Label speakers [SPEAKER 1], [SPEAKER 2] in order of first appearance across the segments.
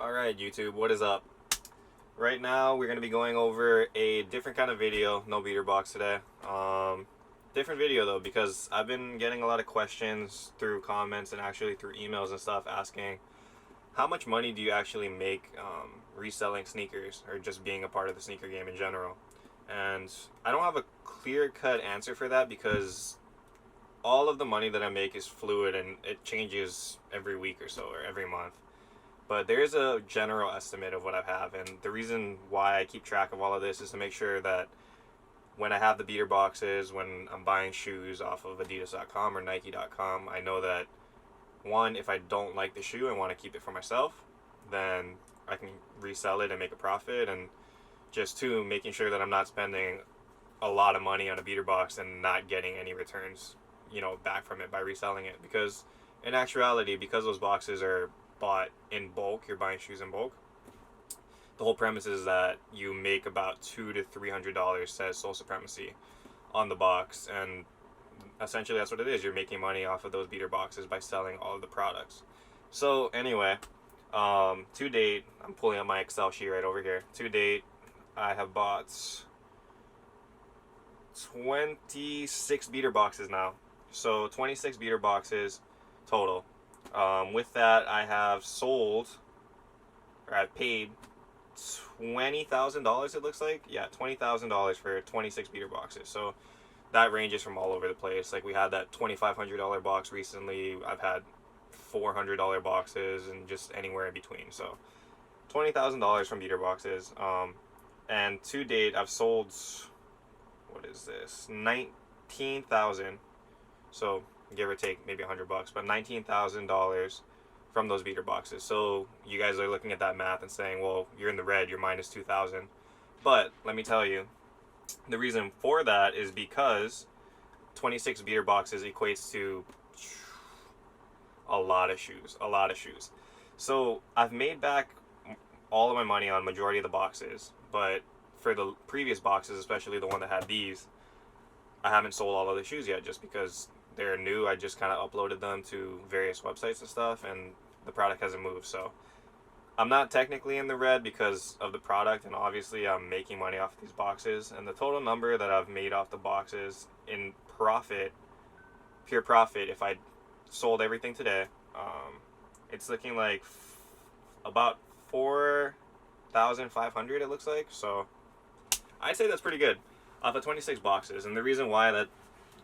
[SPEAKER 1] Alright YouTube, what is up? Right now we're going to be going over a different kind of video, no beater box today. Different video though, because I've been getting a lot of questions through comments and actually through emails and stuff asking how much money do you actually make reselling sneakers or just being a part of the sneaker game in general. And I don't have a clear-cut answer for that because all of the money that I make is fluid and it changes every week or so or every month. But there is a general estimate of what I have, and the reason why I keep track of all of this is to make sure that when I have the beater boxes, when I'm buying shoes off of Adidas.com or Nike.com, I know that one, if I don't like the shoe and want to keep it for myself, then I can resell it and make a profit, and just two, making sure that I'm not spending a lot of money on a beater box and not getting any returns, back from it by reselling it. Because in actuality, because those boxes are bought in bulk, you're buying shoes in bulk, the whole premise is that you make about $200 to $300, says Sole Supremacy, on the box, and essentially that's what it is. You're making money off of those beater boxes by selling all of the products. So anyway, to date, I'm pulling up my Excel sheet right over here. To date, I have bought 26 beater boxes now. So 26 beater boxes total. With that, I have sold, or I've paid $20,000, it looks like. Yeah, $20,000 for 26 beater boxes. So that ranges from all over the place. Like, we had that $2,500 box recently. I've had $400 boxes and just anywhere in between. So $20,000 from beater boxes. And to date, I've sold, what is this, 19,000. So give or take maybe $100, but $19,000 from those beater boxes. So you guys are looking at that math and saying, well, you're in the red, you're minus 2,000. But let me tell you, the reason for that is because 26 beater boxes equates to a lot of shoes. So I've made back all of my money on majority of the boxes, but for the previous boxes, especially the one that had these, I haven't sold all of the shoes yet just because they're new. I just kind of uploaded them to various websites and stuff, and the product hasn't moved. So I'm not technically in the red because of the product, and obviously I'm making money off of these boxes. And the total number that I've made off the boxes in profit, pure profit, if I sold everything today, it's looking like about 4,500, it looks like. So I'd say that's pretty good off of 26 boxes. And the reason why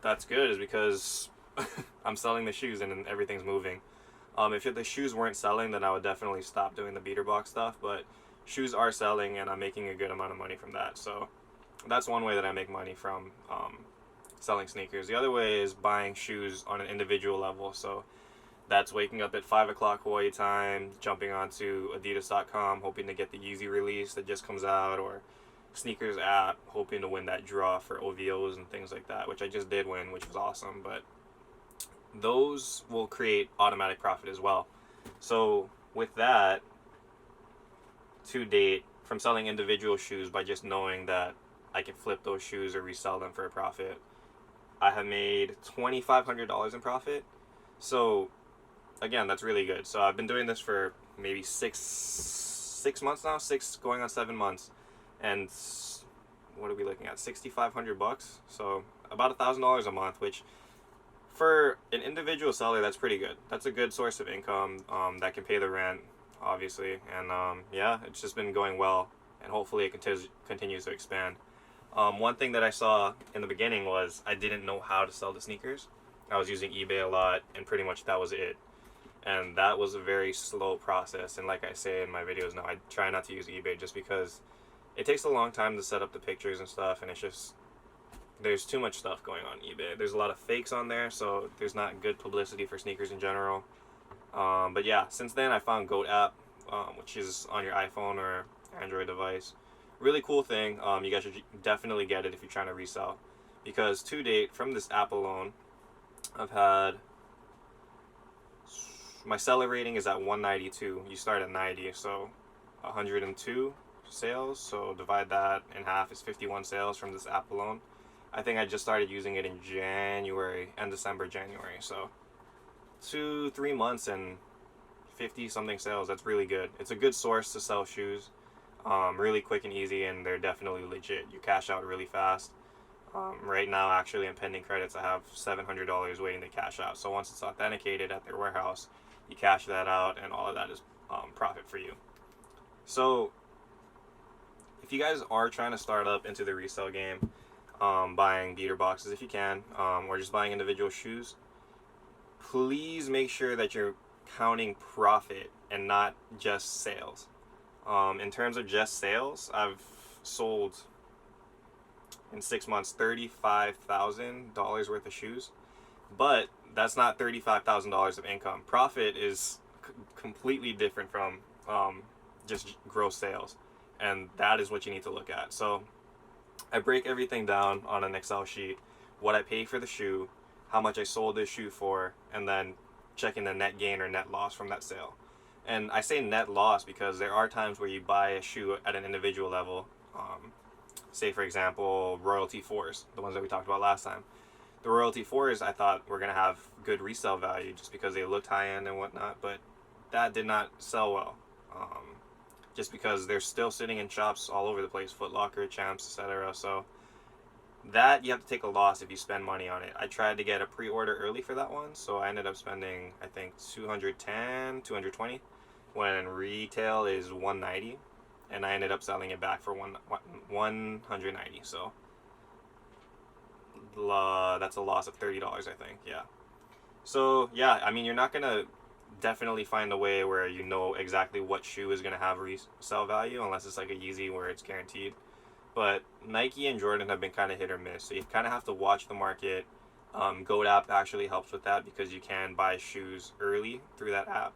[SPEAKER 1] that's good is because I'm selling the shoes and everything's moving. If the shoes weren't selling, then I would definitely stop doing the beater box stuff, but shoes are selling and I'm making a good amount of money from that. So that's one way that I make money from selling sneakers. The other way is buying shoes on an individual level. So that's waking up at 5 o'clock Hawaii time, jumping onto Adidas.com, hoping to get the Yeezy release that just comes out, or Sneakers app, hoping to win that draw for OVOs and things like that, which I just did win, which was awesome. But those will create automatic profit as well. So with that, to date, from selling individual shoes by just knowing that I can flip those shoes or resell them for a profit, I have made $2,500 in profit. So again, that's really good. So I've been doing this for maybe six months now, going on 7 months. And what are we looking at? $6,500. So about $1,000 a month, which for an individual seller, that's pretty good. That's a good source of income that can pay the rent, obviously. And yeah, it's just been going well, and hopefully it continues to expand. One thing that I saw in the beginning was I didn't know how to sell the sneakers. I was using eBay a lot, and pretty much that was it. And that was a very slow process. And like I say in my videos now, I try not to use eBay just because it takes a long time to set up the pictures and stuff, and it's just, there's too much stuff going on eBay. There's a lot of fakes on there, so there's not good publicity for sneakers in general. But yeah, since then I found Goat app, which is on your iPhone or Android device. Really cool thing. You guys should definitely get it if you're trying to resell, because to date, from this app alone, I've had, my seller rating is at 192. You start at 90, so 102 sales, so divide that in half, is 51 sales from this app alone. I think I just started using it in January, and January, so 2-3 months and 50 something sales. That's really good. It's a good source to sell shoes. Really quick and easy, and they're definitely legit. You cash out really fast. Right now, actually, in pending credits, I have $700 waiting to cash out. So once it's authenticated at their warehouse, you cash that out, and all of that is profit for you. So if you guys are trying to start up into the resale game, buying beater boxes if you can, or just buying individual shoes, please make sure that you're counting profit and not just sales. In terms of just sales, I've sold in 6 months $35,000 worth of shoes, but that's not $35,000 of income. Profit is completely different from just gross sales, and that is what you need to look at. So I break everything down on an Excel sheet, what I pay for the shoe, how much I sold this shoe for, and then checking the net gain or net loss from that sale. And I say net loss because there are times where you buy a shoe at an individual level. Say, for example, Royalty 4s, the ones that we talked about last time. The Royalty 4s, I thought were going to have good resale value just because they looked high-end and whatnot, but that did not sell well. Just because they're still sitting in shops all over the place, Foot Locker, Champs, etc. So that you have to take a loss if you spend money on it. I tried to get a pre-order early for that one, so I ended up spending, I think, $210, $220, when retail is $190, and I ended up selling it back for $190. So that's a loss of $30, I think. Yeah. So yeah, I mean, you're not gonna definitely find a way where you know exactly what shoe is gonna have resale value unless it's like a Yeezy where it's guaranteed. But Nike and Jordan have been kind of hit or miss, so you kind of have to watch the market. Goat app actually helps with that because you can buy shoes early through that app,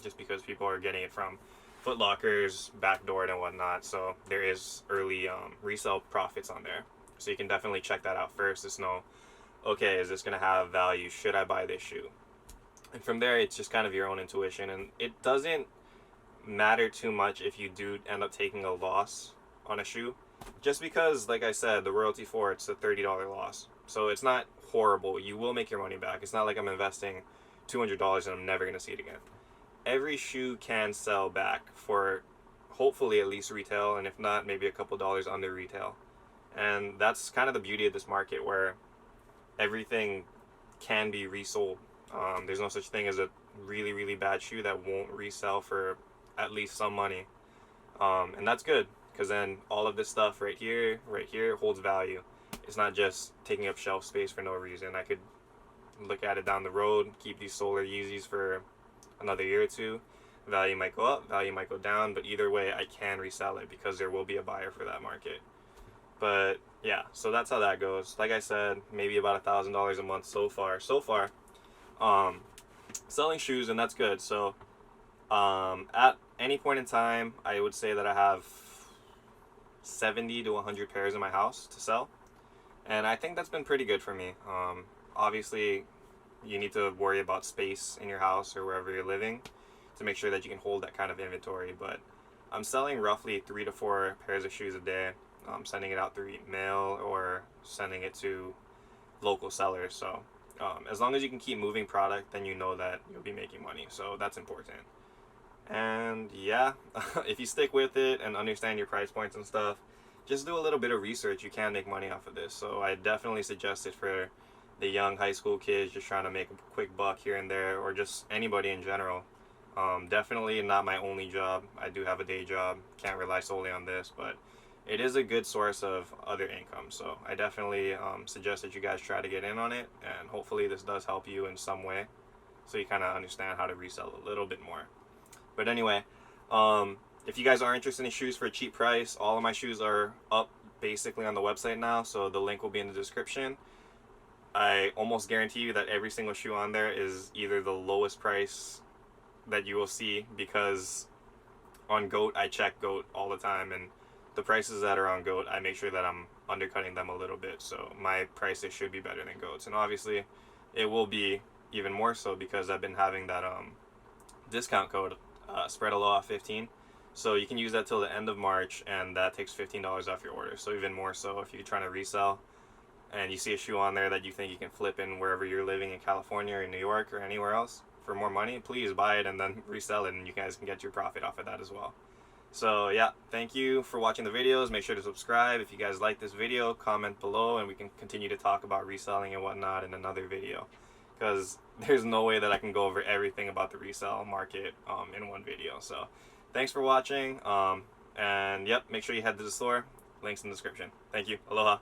[SPEAKER 1] just because people are getting it from Foot Lockers, backdoored and whatnot. So there is early resale profits on there. So you can definitely check that out first to know, okay, is this going to have value? Should I buy this shoe? And from there, it's just kind of your own intuition. And it doesn't matter too much if you do end up taking a loss on a shoe. Just because, like I said, the Royalty 4, it's a $30 loss. So it's not horrible. You will make your money back. It's not like I'm investing $200 and I'm never going to see it again. Every shoe can sell back for hopefully at least retail, and if not, maybe a couple dollars under retail. And that's kind of the beauty of this market, where everything can be resold. There's no such thing as a really, really bad shoe that won't resell for at least some money. And that's good, because then all of this stuff right here holds value. It's not just taking up shelf space for no reason. I could look at it down the road, keep these Solar Yeezys for another year or two. Value might go up, value might go down, but either way, I can resell it because there will be a buyer for that market. But yeah, so that's how that goes. Like I said, maybe about $1,000 a month so far. Selling shoes, and that's good. So at any point in time, I would say that I have 70 to 100 pairs in my house to sell, and I think that's been pretty good for me. Obviously, you need to worry about space in your house or wherever you're living to make sure that you can hold that kind of inventory, but I'm selling roughly 3 to 4 pairs of shoes a day. Sending it out through mail or sending it to local sellers. So as long as you can keep moving product, then you know that you'll be making money. So that's important. And yeah, if you stick with it and understand your price points and stuff, just do a little bit of research. You can make money off of this. So I definitely suggest it for the young high school kids just trying to make a quick buck here and there, or just anybody in general. Definitely not my only job. I do have a day job. Can't rely solely on this, but it is a good source of other income. So I definitely suggest that you guys try to get in on it, and hopefully this does help you in some way so you kind of understand how to resell a little bit more. But anyway, if you guys are interested in shoes for a cheap price, all of my shoes are up basically on the website now, so the link will be in the description. I almost guarantee you that every single shoe on there is either the lowest price that you will see, because on GOAT, I check GOAT all the time, and the prices that are on GOAT, I make sure that I'm undercutting them a little bit, so my prices should be better than GOAT's. And obviously, it will be even more so because I've been having that discount code, SpreadAlaw15. So you can use that till the end of March, and that takes $15 off your order. So even more so if you're trying to resell and you see a shoe on there that you think you can flip in wherever you're living in California or in New York or anywhere else, for more money, please buy it and then resell it, and you guys can get your profit off of that as well. So yeah, thank you for watching the videos. Make sure to subscribe. If you guys like this video, comment below and we can continue to talk about reselling and whatnot in another video, because there's no way that I can go over everything about the resale market in one video. So thanks for watching, and yep, make sure you head to the store. Links in the description. Thank you. Aloha.